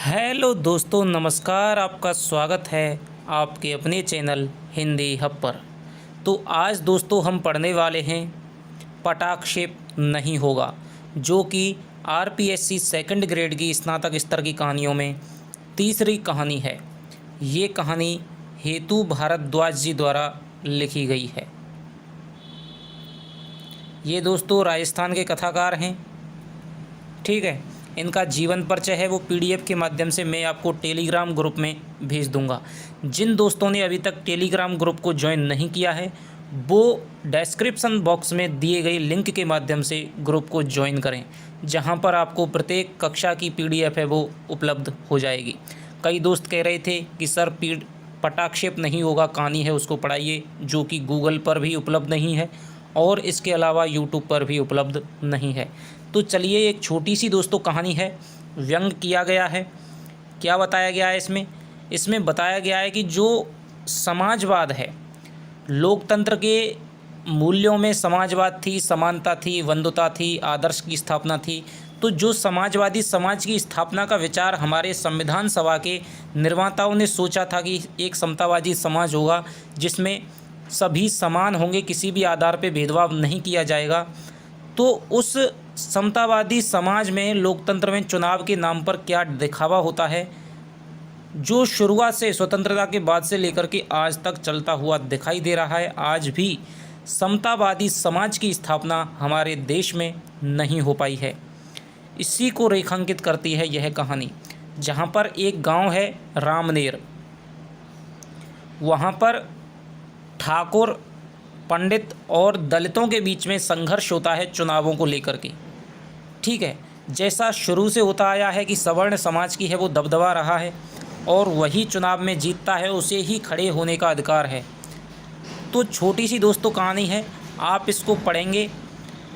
Hello दोस्तों, नमस्कार। आपका स्वागत है आपके अपने चैनल हिंदी हब पर। तो आज दोस्तों हम पढ़ने वाले हैं पटाक्षेप नहीं होगा, जो कि आरपीएससी सेकंड ग्रेड की स्नातक स्तर की कहानियों में तीसरी कहानी है। ये कहानी हेतु भारद्वाज जी द्वारा लिखी गई है। ये दोस्तों राजस्थान के कथाकार हैं। ठीक है, इनका जीवन परिचय है वो पीडीएफ के माध्यम से मैं आपको टेलीग्राम ग्रुप में भेज दूंगा। जिन दोस्तों ने अभी तक टेलीग्राम ग्रुप को ज्वाइन नहीं किया है वो डिस्क्रिप्शन बॉक्स में दिए गए लिंक के माध्यम से ग्रुप को ज्वाइन करें, जहां पर आपको प्रत्येक कक्षा की पीडीएफ है वो उपलब्ध हो जाएगी। कई दोस्त कह रहे थे कि सर पटाक्षेप नहीं होगा कहानी है उसको पढ़ाइए, जो कि गूगल पर भी उपलब्ध नहीं है और इसके अलावा यूट्यूब पर भी उपलब्ध नहीं है। तो चलिए, एक छोटी सी दोस्तों कहानी है, व्यंग किया गया है। क्या बताया गया है इसमें बताया गया है कि जो समाजवाद है, लोकतंत्र के मूल्यों में समाजवाद थी, समानता थी, बंधुता थी, आदर्श की स्थापना थी। तो जो समाजवादी समाज की स्थापना का विचार हमारे संविधान सभा के निर्माताओं ने सोचा था कि एक समतावादी समाज होगा जिसमें सभी समान होंगे, किसी भी आधार पर भेदभाव नहीं किया जाएगा। तो उस समतावादी समाज में, लोकतंत्र में चुनाव के नाम पर क्या दिखावा होता है, जो शुरुआत से स्वतंत्रता के बाद से लेकर के आज तक चलता हुआ दिखाई दे रहा है। आज भी समतावादी समाज की स्थापना हमारे देश में नहीं हो पाई है। इसी को रेखांकित करती है यह कहानी, जहाँ पर एक गांव है रामनेर। वहाँ पर ठाकुर, पंडित और दलितों के बीच में संघर्ष होता है चुनावों को लेकर के। ठीक है, जैसा शुरू से होता आया है कि सवर्ण समाज की है वो दबदबा रहा है और वही चुनाव में जीतता है, उसे ही खड़े होने का अधिकार है। तो छोटी सी दोस्तों कहानी है, आप इसको पढ़ेंगे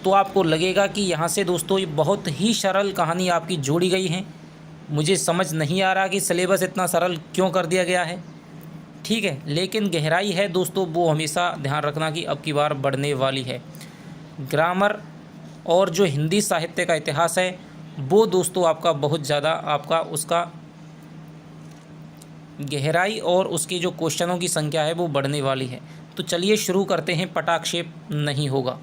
तो आपको लगेगा कि यहाँ से दोस्तों ये बहुत ही सरल कहानी आपकी जोड़ी गई है। मुझे समझ नहीं आ रहा कि सिलेबस इतना सरल क्यों कर दिया गया है। ठीक है, लेकिन गहराई है दोस्तों, वो हमेशा ध्यान रखना कि अब की बार बढ़ने वाली है। ग्रामर और जो हिंदी साहित्य का इतिहास है वो दोस्तों आपका बहुत ज़्यादा, आपका उसका गहराई और उसके जो क्वेश्चनों की संख्या है वो बढ़ने वाली है। तो चलिए शुरू करते हैं, पटाक्षेप नहीं होगा।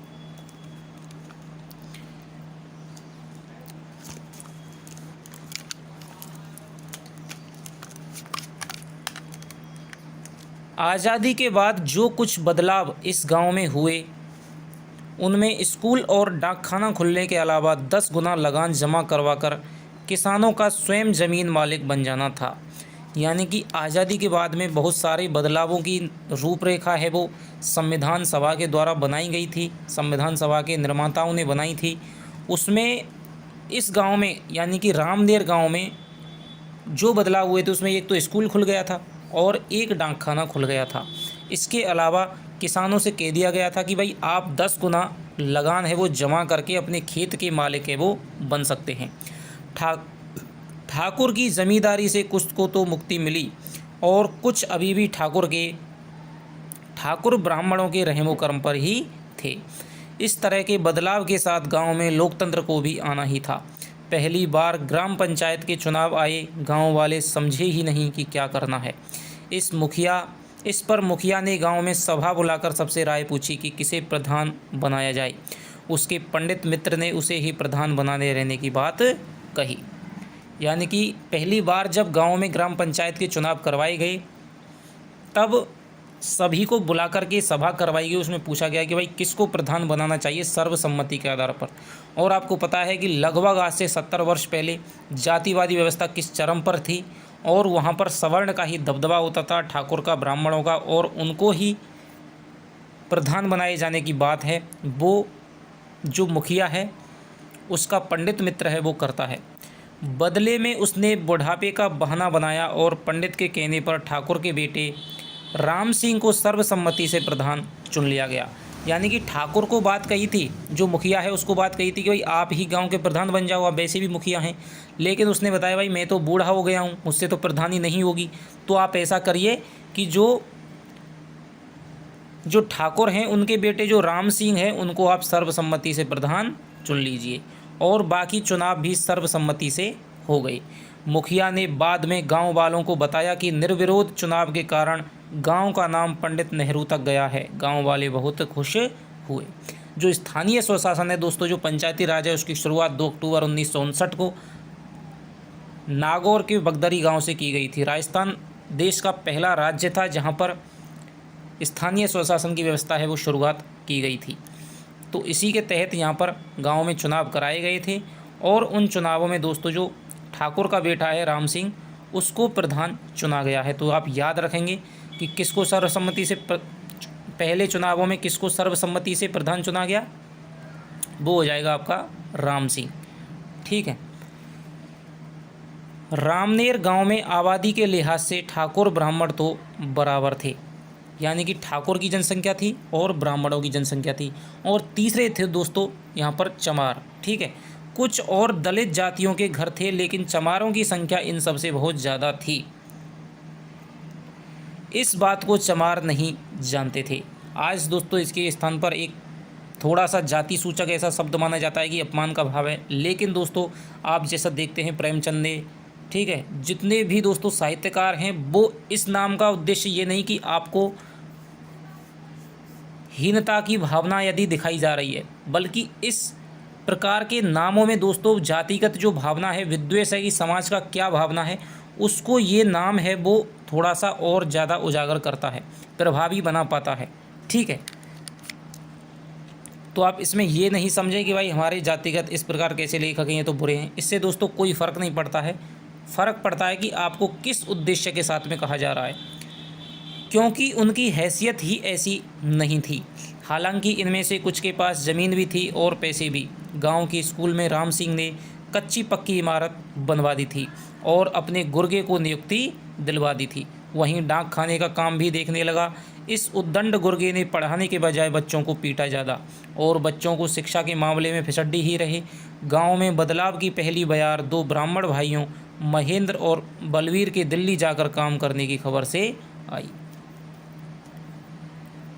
आज़ादी के बाद जो कुछ बदलाव इस गांव में हुए उनमें स्कूल और डाकखाना खुलने के अलावा 10 गुना लगान जमा करवाकर किसानों का स्वयं ज़मीन मालिक बन जाना था। यानी कि आज़ादी के बाद में बहुत सारे बदलावों की रूपरेखा है वो संविधान सभा के द्वारा बनाई गई थी, संविधान सभा के निर्माताओं ने बनाई थी। उसमें इस गांव में यानी कि रामनेर गांव में जो बदलाव हुए थे उसमें एक तो स्कूल खुल गया था और एक डाकखाना खुल गया था। इसके अलावा किसानों से कह दिया गया था कि भाई आप 10 गुना लगान है वो जमा करके अपने खेत के मालिक है वो बन सकते हैं। ठाकुर की ज़मींदारी से कुछ को तो मुक्ति मिली और कुछ अभी भी ठाकुर ब्राह्मणों के रहमो कर्म पर ही थे। इस तरह के बदलाव के साथ गांव में लोकतंत्र को भी आना ही था। पहली बार ग्राम पंचायत के चुनाव आए, गांव वाले समझे ही नहीं कि क्या करना है। इस पर मुखिया ने गांव में सभा बुलाकर सबसे राय पूछी कि किसे प्रधान बनाया जाए। उसके पंडित मित्र ने उसे ही प्रधान बनाने रहने की बात कही। यानी कि पहली बार जब गांव में ग्राम पंचायत के चुनाव करवाए गए तब सभी को बुला करके सभा करवाई गई। उसमें पूछा गया कि भाई किसको प्रधान बनाना चाहिए सर्वसम्मति के आधार पर। और आपको पता है कि लगभग आज से 70 वर्ष पहले जातिवादी व्यवस्था किस चरम पर थी और वहाँ पर सवर्ण का ही दबदबा होता था, ठाकुर का, ब्राह्मणों का, और उनको ही प्रधान बनाए जाने की बात है। वो जो मुखिया है उसका पंडित मित्र है वो करता है। बदले में उसने बुढ़ापे का बहाना बनाया और पंडित के कहने पर ठाकुर के बेटे राम सिंह को सर्वसम्मति से प्रधान चुन लिया गया। यानी कि ठाकुर को बात कही थी, जो मुखिया है उसको बात कही थी कि भाई आप ही गांव के प्रधान बन जाओ, आप वैसे भी मुखिया हैं। लेकिन उसने बताया भाई मैं तो बूढ़ा हो गया हूं, मुझसे तो प्रधानी नहीं होगी, तो आप ऐसा करिए कि जो ठाकुर हैं उनके बेटे जो राम सिंह हैं उनको आप सर्वसम्मति से प्रधान चुन लीजिए। और बाकी चुनाव भी सर्वसम्मति से हो गए। मुखिया ने बाद में गांव वालों को बताया कि निर्विरोध चुनाव के कारण गांव का नाम पंडित नेहरू तक गया है। गांव वाले बहुत खुश हुए। जो स्थानीय स्वशासन है दोस्तों, जो पंचायती राज है, उसकी शुरुआत 2 अक्टूबर 1959 को नागौर के बगदरी गांव से की गई थी। राजस्थान देश का पहला राज्य था जहां पर स्थानीय स्वशासन की व्यवस्था है वो शुरुआत की गई थी। तो इसी के तहत यहाँ पर गांव में चुनाव कराए गए थे और उन चुनावों में दोस्तों जो ठाकुर का बेटा है राम सिंह, उसको प्रधान चुना गया है। तो आप याद रखेंगे कि किसको सर्वसम्मति से पहले चुनावों में किसको सर्वसम्मति से प्रधान चुना गया, वो हो जाएगा आपका राम सिंह। ठीक है। रामनेर गांव में आबादी के लिहाज से ठाकुर ब्राह्मण तो बराबर थे, यानी कि ठाकुर की जनसंख्या थी और ब्राह्मणों की जनसंख्या थी। और तीसरे थे दोस्तों यहाँ पर चमार। ठीक है। कुछ और दलित जातियों के घर थे, लेकिन चमारों की संख्या इन सबसे बहुत ज़्यादा थी। इस बात को चमार नहीं जानते थे। आज दोस्तों इसके स्थान पर एक थोड़ा सा जाति सूचक ऐसा शब्द माना जाता है कि अपमान का भाव है, लेकिन दोस्तों आप जैसा देखते हैं प्रेमचंद ने, ठीक है, जितने भी दोस्तों साहित्यकार हैं, वो इस नाम का उद्देश्य ये नहीं कि आपको हीनता की भावना यदि दिखाई जा रही है, बल्कि इस प्रकार के नामों में दोस्तों जातिगत जो भावना है, विद्वेष है कि समाज का क्या भावना है, उसको ये नाम है वो थोड़ा सा और ज़्यादा उजागर करता है, प्रभावी बना पाता है। ठीक है। तो आप इसमें ये नहीं समझें कि भाई हमारे जातिगत इस प्रकार कैसे लेखक हैं ये तो बुरे हैं। इससे दोस्तों कोई फ़र्क नहीं पड़ता है। फ़र्क पड़ता है कि आपको किस उद्देश्य के साथ में कहा जा रहा है, क्योंकि उनकी हैसियत ही ऐसी नहीं थी। हालांकि इनमें से कुछ के पास ज़मीन भी थी और पैसे भी। गांव के स्कूल में राम सिंह ने कच्ची पक्की इमारत बनवा दी थी और अपने गुर्गे को नियुक्ति दिलवा दी थी। वहीं डाक खाने का काम भी देखने लगा। इस उद्दंड गुर्गे ने पढ़ाने के बजाय बच्चों को पीटा ज़्यादा और बच्चों को शिक्षा के मामले में फिसड्डी ही रहे। गांव में बदलाव की पहली बयार 2 ब्राह्मण भाइयों महेंद्र और बलवीर के दिल्ली जाकर काम करने की खबर से आई।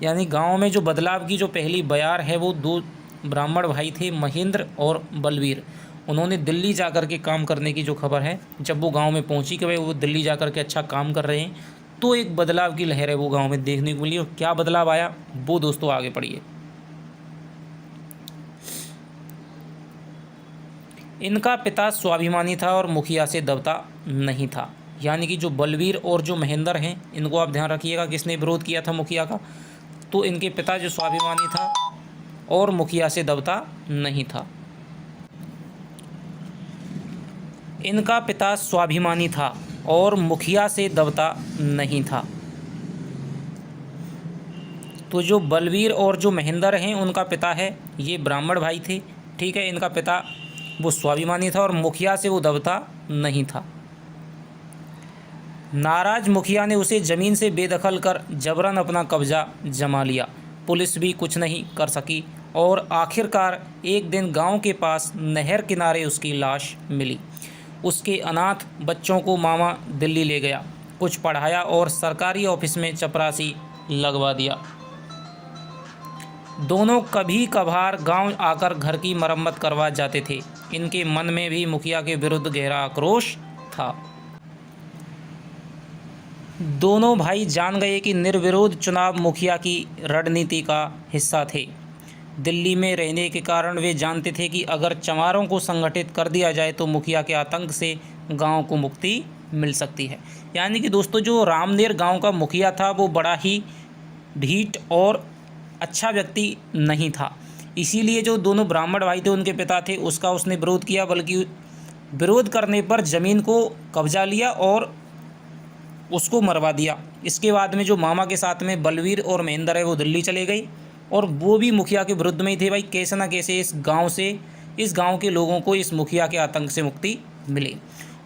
यानी गांव में जो बदलाव की जो पहली बयार है वो 2 ब्राह्मण भाई थे, महेंद्र और बलवीर। उन्होंने दिल्ली जाकर के काम करने की जो खबर है, जब वो गांव में पहुंची कि भाई वो दिल्ली जाकर के अच्छा काम कर रहे हैं, तो एक बदलाव की लहर है वो गांव में देखने को मिली। और क्या बदलाव आया वो दोस्तों आगे पढ़िए। इनका पिता स्वाभिमानी था और मुखिया से दबता नहीं था। यानी कि जो बलवीर और जो महेंद्र हैं, इनको आप ध्यान रखिएगा किसने विरोध किया था मुखिया का, तो इनके पिता जो स्वाभिमानी था और मुखिया से दबता नहीं था। इनका पिता स्वाभिमानी था और मुखिया से दबता नहीं था। तो जो बलवीर और जो महेंद्र हैं, उनका पिता है, ये ब्राह्मण भाई थे। ठीक है। इनका पिता वो स्वाभिमानी था और मुखिया से वो दबता नहीं था। नाराज मुखिया ने उसे ज़मीन से बेदखल कर जबरन अपना कब्जा जमा लिया। पुलिस भी कुछ नहीं कर सकी और आखिरकार एक दिन गांव के पास नहर किनारे उसकी लाश मिली। उसके अनाथ बच्चों को मामा दिल्ली ले गया, कुछ पढ़ाया और सरकारी ऑफिस में चपरासी लगवा दिया। दोनों कभी कभार गांव आकर घर की मरम्मत करवा जाते थे। इनके मन में भी मुखिया के विरुद्ध गहरा आक्रोश था। दोनों भाई जान गए कि निर्विरोध चुनाव मुखिया की रणनीति का हिस्सा थे। दिल्ली में रहने के कारण वे जानते थे कि अगर चमारों को संगठित कर दिया जाए तो मुखिया के आतंक से गांव को मुक्ति मिल सकती है। यानी कि दोस्तों जो रामनेर गांव का मुखिया था वो बड़ा ही ढीठ और अच्छा व्यक्ति नहीं था। इसीलिए जो दोनों ब्राह्मण भाई थे, उनके पिता थे, उसका उसने विरोध किया, बल्कि विरोध करने पर ज़मीन को कब्जा लिया और उसको मरवा दिया। इसके बाद में जो मामा के साथ में बलवीर और महेंद्र है वो दिल्ली चले गई और वो भी मुखिया के विरुद्ध में ही थे। भाई कैसे ना कैसे इस गांव के लोगों को इस मुखिया के आतंक से मुक्ति मिले।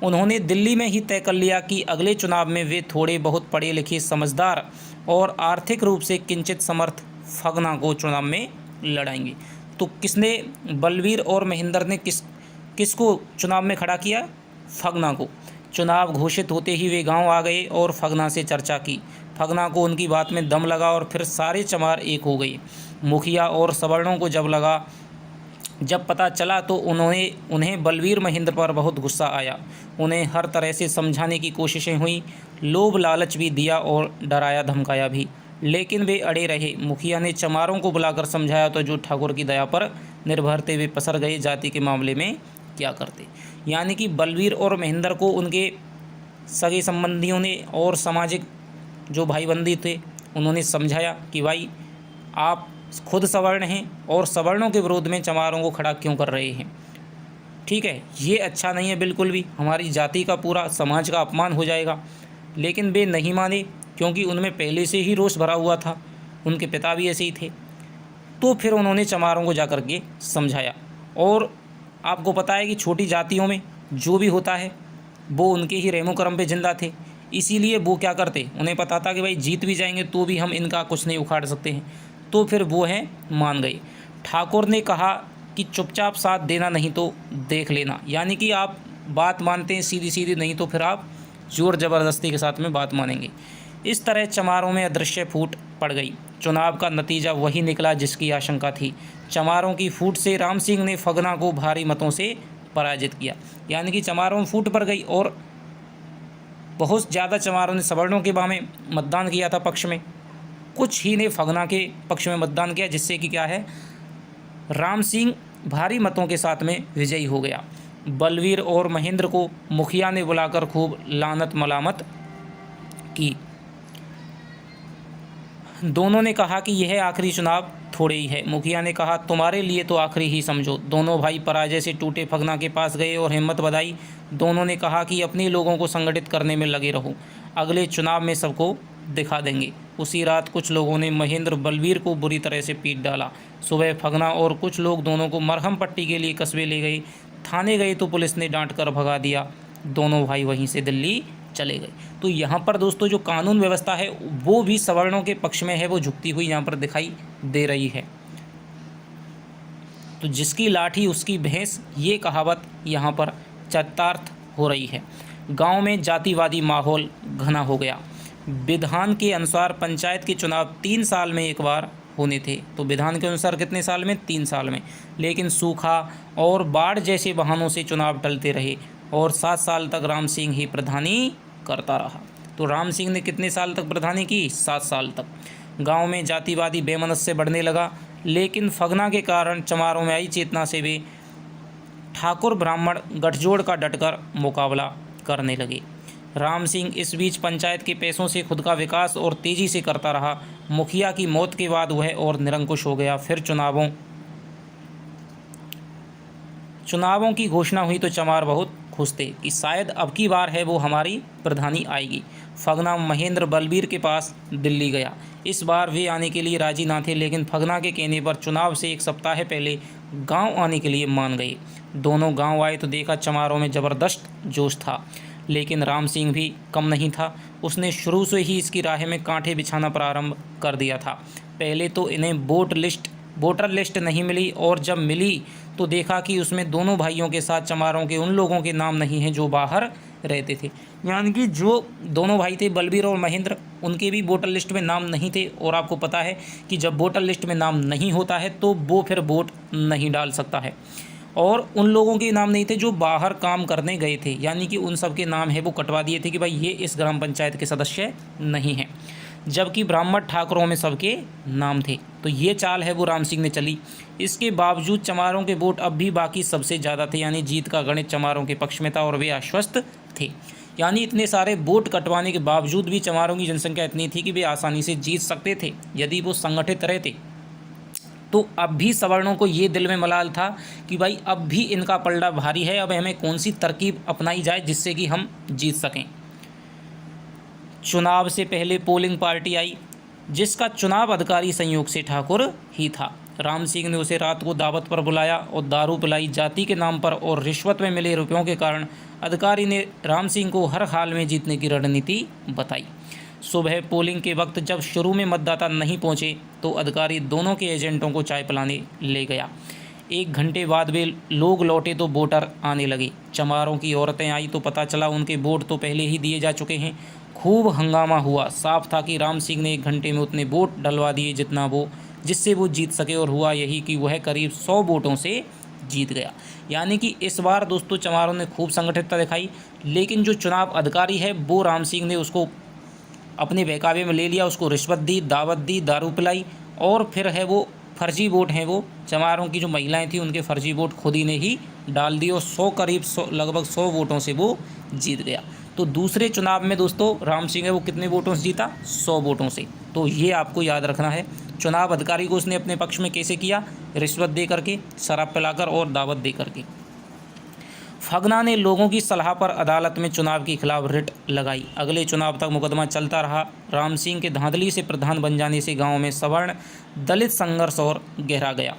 उन्होंने दिल्ली में ही तय कर लिया कि अगले चुनाव में वे थोड़े बहुत पढ़े लिखे, समझदार और आर्थिक रूप से किंचित समर्थ फगना को चुनाव में लड़ाएंगे। तो किसने, बलवीर और महेंद्र ने किसको चुनाव में खड़ा किया? फगना को। चुनाव घोषित होते ही वे गांव आ गए और फगना से चर्चा की। फगना को उनकी बात में दम लगा और फिर सारे चमार एक हो गए। मुखिया और सवर्णों को जब लगा जब पता चला तो उन्हें बलवीर महेंद्र पर बहुत गुस्सा आया। उन्हें हर तरह से समझाने की कोशिशें हुई, लोभ लालच भी दिया और डराया धमकाया भी, लेकिन वे अड़े रहे। मुखिया ने चमारों को बुलाकर समझाया तो जो ठाकुर की दया पर निर्भरते हुए पसर गए, जाति के मामले में क्या करते। यानी कि बलवीर और महेंद्र को उनके सगे संबंधियों ने और सामाजिक जो भाईबंदी थे उन्होंने समझाया कि भाई आप खुद सवर्ण हैं और सवर्णों के विरोध में चमारों को खड़ा क्यों कर रहे हैं, ठीक है, ये अच्छा नहीं है बिल्कुल भी, हमारी जाति का पूरा समाज का अपमान हो जाएगा। लेकिन वे नहीं माने, क्योंकि उनमें पहले से ही रोष भरा हुआ था, उनके पिता भी ऐसे ही थे। तो फिर उन्होंने चमारों को जा कर के समझाया। और आपको पता है कि छोटी जातियों में जो भी होता है वो उनके ही रेमो कर्म पे जिंदा थे, इसीलिए वो क्या करते, उन्हें पता था कि भाई जीत भी जाएंगे तो भी हम इनका कुछ नहीं उखाड़ सकते हैं। तो फिर वो है मान गए। ठाकुर ने कहा कि चुपचाप साथ देना, नहीं तो देख लेना। यानी कि आप बात मानते हैं सीधी सीधी, नहीं तो फिर आप ज़ोर ज़बरदस्ती के साथ में बात मानेंगे। इस तरह चमारों में अदृश्य फूट पड़ गई। चुनाव का नतीजा वही निकला जिसकी आशंका थी। चमारों की फूट से राम सिंह ने फगना को भारी मतों से पराजित किया। यानी कि चमारों में फूट पड़ गई और बहुत ज़्यादा चमारों ने सवर्णों के बारे में मतदान किया था पक्ष में, कुछ ही ने फगना के पक्ष में मतदान किया, जिससे कि क्या है, राम सिंह भारी मतों के साथ में विजयी हो गया। बलवीर और महेंद्र को मुखिया ने बुलाकर खूब लानत मलामत की। दोनों ने कहा कि यह आखिरी चुनाव थोड़े ही है। मुखिया ने कहा तुम्हारे लिए तो आखिरी ही समझो। दोनों भाई पराजय से टूटे फगना के पास गए और हिम्मत बधाई। दोनों ने कहा कि अपने लोगों को संगठित करने में लगे रहो, अगले चुनाव में सबको दिखा देंगे। उसी रात कुछ लोगों ने महेंद्र बलवीर को बुरी तरह से पीट डाला। सुबह फगना और कुछ लोग दोनों को मरहम पट्टी के लिए कस्बे ले गए। थाने गए तो पुलिस ने डांट कर भगा दिया। दोनों भाई वहीं से दिल्ली चले गए। तो यहाँ पर दोस्तों जो कानून व्यवस्था है वो भी सवर्णों के पक्ष में है, वो झुकती हुई यहाँ पर दिखाई दे रही है। तो जिसकी लाठी उसकी भैंस, ये कहावत यहाँ पर चरितार्थ हो रही है। गांव में जातिवादी माहौल घना हो गया। विधान के अनुसार पंचायत के चुनाव 3 साल में एक बार होने थे। तो विधान के अनुसार कितने साल में, 3 साल में। लेकिन सूखा और बाढ़ जैसे बहानों से चुनाव टलते रहे और 7 साल तक राम सिंह ही प्रधानी करता रहा। तो राम सिंह ने कितने साल तक प्रधानी की, 7 साल तक। गांव में जातिवादी बेमनस्य बढ़ने लगा, लेकिन फगना के कारण चमारों में आई चेतना से वे ठाकुर ब्राह्मण गठजोड़ का डटकर मुकाबला करने लगे। राम सिंह इस बीच पंचायत के पैसों से खुद का विकास और तेजी से करता रहा। मुखिया की मौत के बाद वह और निरंकुश हो गया। फिर चुनावों की घोषणा हुई तो चमार बहुत खुश थे कि शायद अब की बार है वो हमारी प्रधानी आएगी। फगना महेंद्र बलबीर के पास दिल्ली गया। इस बार वे आने के लिए राजी ना थे, लेकिन फगना के कहने पर चुनाव से 1 सप्ताह पहले गांव आने के लिए मान गए। दोनों गांव आए तो देखा चमारों में ज़बरदस्त जोश था, लेकिन राम सिंह भी कम नहीं था। उसने शुरू से ही इसकी राह में कांटे बिछाना प्रारंभ कर दिया था। पहले तो इन्हें वोटर लिस्ट नहीं मिली, और जब मिली तो देखा कि उसमें दोनों भाइयों के साथ चमारों के उन लोगों के नाम नहीं हैं जो बाहर रहते थे। यानी कि जो दोनों भाई थे बलबीर और महेंद्र, उनके भी वोटर लिस्ट में नाम नहीं थे। और आपको पता है कि जब वोटर लिस्ट में नाम नहीं होता है तो वो फिर वोट नहीं डाल सकता है। और उन लोगों के नाम नहीं थे जो बाहर काम करने गए थे, यानी कि उन सब के नाम है वो कटवा दिए थे कि भाई ये इस ग्राम पंचायत के सदस्य नहीं हैं, जबकि ब्राह्मण ठाकुरों में सबके नाम थे। तो ये चाल है वो राम सिंह ने चली। इसके बावजूद चमारों के वोट अब भी बाकी सबसे ज़्यादा थे, यानी जीत का गणित चमारों के पक्ष में था और वे आश्वस्त थे। यानी इतने सारे वोट कटवाने के बावजूद भी चमारों की जनसंख्या इतनी थी कि वे आसानी से जीत सकते थे यदि वो संगठित रहते। तो अब भी सवर्णों को ये दिल में मलाल था कि भाई अब भी इनका पलड़ा भारी है, अब हमें कौन सी तरकीब अपनाई जाए जिससे कि हम जीत सकें। चुनाव से पहले पोलिंग पार्टी आई, जिसका चुनाव अधिकारी संयोग से ठाकुर ही था। राम सिंह ने उसे रात को दावत पर बुलाया और दारू पिलाई। जाति के नाम पर और रिश्वत में मिले रुपयों के कारण अधिकारी ने राम सिंह को हर हाल में जीतने की रणनीति बताई। सुबह पोलिंग के वक्त जब शुरू में मतदाता नहीं पहुंचे तो अधिकारी दोनों के एजेंटों को चाय पिलाने ले गया। 1 घंटे बाद वे लोग लौटे तो वोटर आने लगे। चमारों की औरतें आई तो पता चला उनके वोट तो पहले ही दिए जा चुके हैं। खूब हंगामा हुआ। साफ था कि राम सिंह ने 1 घंटे में उतने वोट डलवा दिए जिससे वो जीत सके, और हुआ यही कि वह करीब 100 वोटों से जीत गया। यानी कि इस बार दोस्तों चमारों ने खूब संगठितता दिखाई, लेकिन जो चुनाव अधिकारी है वो राम सिंह ने उसको अपने बहकावे में ले लिया, उसको रिश्वत दी, दावत दी, दारू पिलाई, और फिर है वो फर्जी वोट हैं, वो चमारों की जो महिलाएं थी उनके फर्जी वोट खुद ही ने ही डाल दिए और लगभग 100 वोटों से वो जीत गया। तो दूसरे चुनाव में दोस्तों राम सिंह है वो कितने वोटों से जीता? 100 वोटों से। तो ये आपको याद रखना है। चुनाव अधिकारी को उसने अपने पक्ष में कैसे किया? रिश्वत दे करके, शराब पिलाकर और दावत दे करके। फगना ने लोगों की सलाह पर अदालत में चुनाव के खिलाफ रिट लगाई। अगले चुनाव तक मुकदमा चलता रहा। राम सिंह के धांधली से प्रधान बन जाने से गांव में सवर्ण दलित संघर्ष और गहरा गया।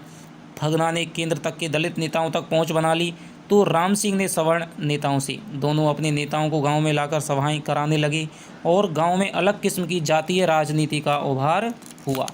फगना ने केंद्र तक के दलित नेताओं तक पहुंच बना ली, तो राम सिंह ने सवर्ण नेताओं से, दोनों अपने नेताओं को गांव में लाकर सभाएं कराने लगे और गांव में अलग किस्म की जातीय राजनीति का उभार हुआ।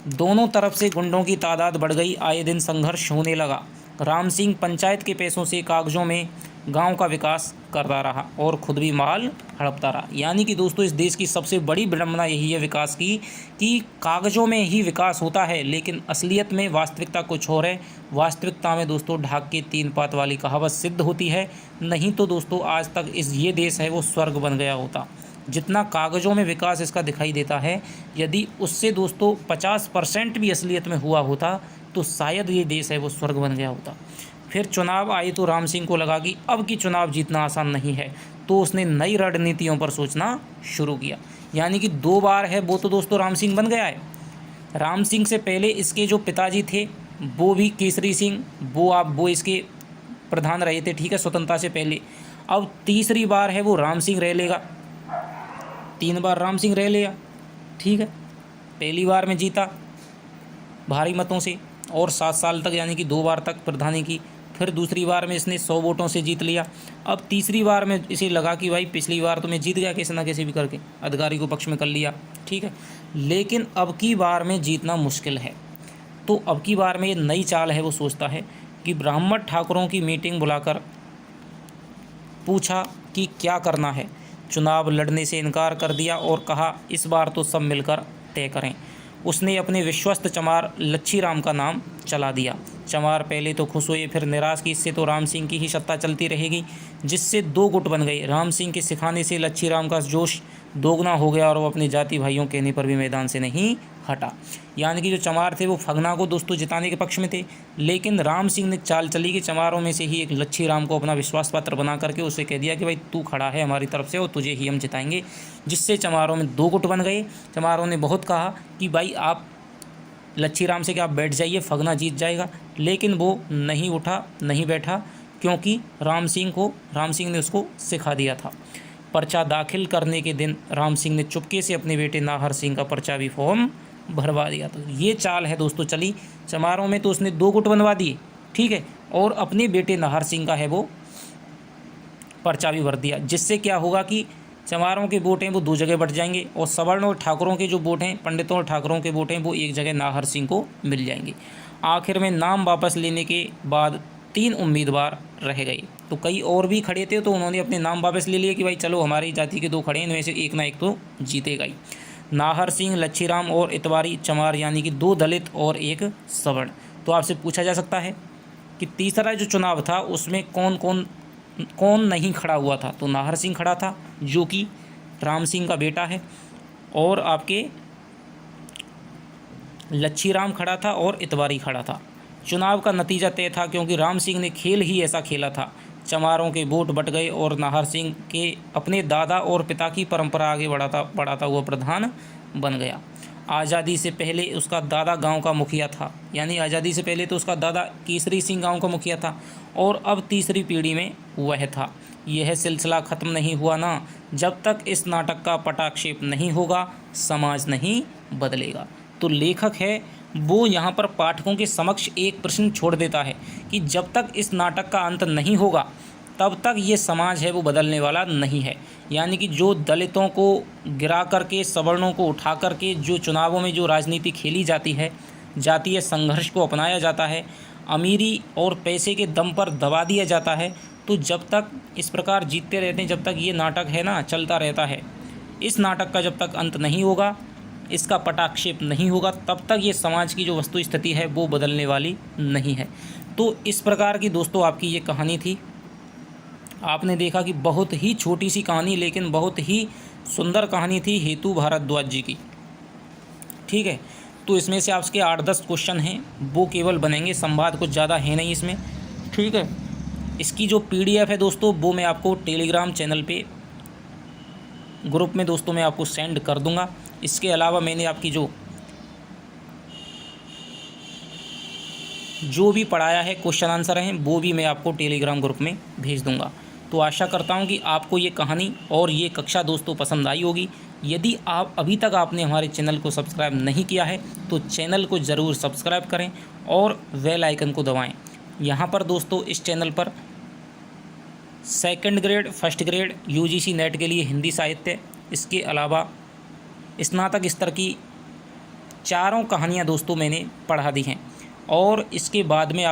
दोनों तरफ से गुंडों की तादाद बढ़ गई, आए दिन संघर्ष होने लगा। राम सिंह पंचायत के पैसों से कागजों में गांव का विकास करता रहा और खुद भी माल हड़पता रहा। यानी कि दोस्तों इस देश की सबसे बड़ी विडंबना यही है विकास की, कि कागजों में ही विकास होता है लेकिन असलियत में वास्तविकता कुछ और है। वास्तविकता में दोस्तों ढाक के 3 पात वाली कहावत सिद्ध होती है। नहीं तो दोस्तों आज तक ये देश है वो स्वर्ग बन गया होता। जितना कागज़ों में विकास इसका दिखाई देता है, यदि उससे दोस्तों 50% भी असलियत में हुआ होता तो शायद ये देश है वो स्वर्ग बन गया होता। फिर चुनाव आए तो राम सिंह को लगा कि अब की चुनाव जीतना आसान नहीं है, तो उसने नई रणनीतियों पर सोचना शुरू किया। यानी कि 2 बार है वो तो दोस्तों राम सिंह बन गया है। राम सिंह से पहले इसके जो पिताजी थे वो भी केसरी सिंह, वो इसके प्रधान रहे थे, ठीक है, स्वतंत्रता से पहले। अब तीसरी बार है वो राम सिंह रह लेगा, 3 बार राम सिंह रह लिया, ठीक है। पहली बार में जीता भारी मतों से और 7 साल तक, यानी कि 2 बार तक प्रधानी की। फिर दूसरी बार में इसने 100 वोटों से जीत लिया। अब तीसरी बार में इसे लगा कि भाई पिछली बार तो मैं जीत गया कैसे ना कैसे भी करके, अधिकारी को पक्ष में कर लिया, ठीक है, लेकिन अब की बार में जीतना मुश्किल है। तो अब की बार में ये नई चाल है वो सोचता है कि ब्राह्मण ठाकुरों की मीटिंग बुलाकर पूछा कि क्या करना है। चुनाव लड़ने से इनकार कर दिया और कहा इस बार तो सब मिलकर तय करें। उसने अपने विश्वस्त चमार लच्छी राम का नाम चला दिया। चमार पहले तो खुश हुए, फिर निराश कि इससे तो राम सिंह की ही सत्ता चलती रहेगी, जिससे 2 गुट बन गए। राम सिंह के सिखाने से लच्छी राम का जोश दोगुना हो गया और वो अपने जाति भाइयों कहने पर भी मैदान से नहीं हटा। यानी कि जो चमार थे वो फगना को दोस्तों जिताने के पक्ष में थे, लेकिन राम सिंह ने चाल चली कि चमारों में से ही एक लच्छी राम को अपना विश्वास पात्र बना करके उसे कह दिया कि भाई तू खड़ा है हमारी तरफ से और तुझे ही हम जिताएंगे, जिससे चमारों में 2 गुट बन गए। चमारों ने बहुत कहा कि भाई आप लच्छी राम से कि आप बैठ जाइए, फगना जीत जाएगा, लेकिन वो नहीं उठा, नहीं बैठा, क्योंकि राम सिंह ने उसको सिखा दिया था। पर्चा दाखिल करने के दिन राम सिंह ने चुपके से अपने बेटे नाहर सिंह का पर्चा भी फॉर्म भरवा दिया। तो ये चाल है दोस्तों चली चमारों में, तो उसने 2 गुट बनवा दिए, ठीक है, और अपने बेटे नाहर सिंह का है वो पर्चा भी भर दिया, जिससे क्या होगा कि चमारों के वोट हैं वो 2 जगह बट जाएंगे और सवर्ण और ठाकुरों के जो वोट हैं, पंडितों और ठाकुरों के वोट हैं, वो एक जगह नाहर सिंह को मिल जाएंगे। आखिर में नाम वापस लेने के बाद 3 उम्मीदवार रह गए। तो कई और भी खड़े थे, तो उन्होंने अपने नाम वापस ले लिए कि भाई चलो हमारी जाति के 2 खड़े हैं, इनमें से एक ना एक तो जीतेगा ही। नाहर सिंह, लच्छीराम और इतवारी चमार, यानी कि 2 दलित और 1 सवर्ण। तो आपसे पूछा जा सकता है कि तीसरा जो चुनाव था उसमें कौन नहीं खड़ा हुआ था? तो नाहर सिंह खड़ा था जो कि राम सिंह का बेटा है, और आपके लच्छीराम खड़ा था और इतवारी खड़ा था। चुनाव का नतीजा तय था क्योंकि राम सिंह ने खेल ही ऐसा खेला था। चमारों के वोट बट गए और नाहर सिंह के अपने दादा और पिता की परंपरा आगे बढ़ाता हुआ प्रधान बन गया। आज़ादी से पहले उसका दादा गांव का मुखिया था, यानी आज़ादी से पहले तो उसका दादा केसरी सिंह गांव का मुखिया था, और अब तीसरी पीढ़ी में वह था। यह सिलसिला ख़त्म नहीं हुआ ना, जब तक इस नाटक का पटाक्षेप नहीं होगा समाज नहीं बदलेगा। तो लेखक है वो यहाँ पर पाठकों के समक्ष एक प्रश्न छोड़ देता है कि जब तक इस नाटक का अंत नहीं होगा तब तक ये समाज है वो बदलने वाला नहीं है। यानी कि जो दलितों को गिरा करके, सवर्णों को उठा करके जो चुनावों में जो राजनीति खेली जाती है, जातीय संघर्ष को अपनाया जाता है, अमीरी और पैसे के दम पर दबा दिया जाता है, तो जब तक इस प्रकार जीतते रहते हैं, जब तक ये नाटक है ना चलता रहता है, इस नाटक का जब तक अंत नहीं होगा इसका पटाक्षेप नहीं होगा तब तक ये समाज की जो वस्तु स्थिति है वो बदलने वाली नहीं है। तो इस प्रकार की दोस्तों आपकी ये कहानी थी। आपने देखा कि बहुत ही छोटी सी कहानी लेकिन बहुत ही सुंदर कहानी थी हेतु भारद्वाज जी की। ठीक है, तो इसमें से आपके 8-10 क्वेश्चन हैं वो केवल बनेंगे, संवाद कुछ ज़्यादा है नहीं इसमें। ठीक है, इसकी जो PDF है दोस्तों वो मैं आपको टेलीग्राम चैनल पे ग्रुप में दोस्तों मैं आपको सेंड कर दूंगा। इसके अलावा मैंने आपकी जो भी पढ़ाया है क्वेश्चन आंसर हैं वो भी मैं आपको टेलीग्राम ग्रुप में भेज दूंगा। तो आशा करता हूं कि आपको ये कहानी और ये कक्षा दोस्तों पसंद आई होगी। यदि आप अभी तक आपने हमारे चैनल को सब्सक्राइब नहीं किया है तो चैनल को ज़रूर सब्सक्राइब करें और बेल आइकन को दबाएं। यहाँ पर दोस्तों इस चैनल पर 2nd grade 1st grade UGC net के लिए हिंदी साहित्य, इसके अलावा स्नातक स्तर की 4 कहानियाँ दोस्तों मैंने पढ़ा दी हैं। और इसके बाद में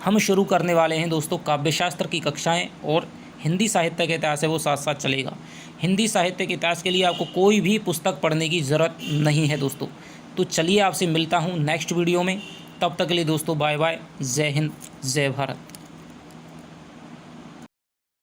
हम शुरू करने वाले हैं दोस्तों काव्यशास्त्र की कक्षाएं, और हिंदी साहित्य का इतिहास है वो साथ साथ चलेगा। हिंदी साहित्य के इतिहास के लिए आपको कोई भी पुस्तक पढ़ने की ज़रूरत नहीं है दोस्तों। तो चलिए आपसे मिलता हूं नेक्स्ट वीडियो में, तब तक के लिए दोस्तों बाय बाय, जय हिंद जय भारत।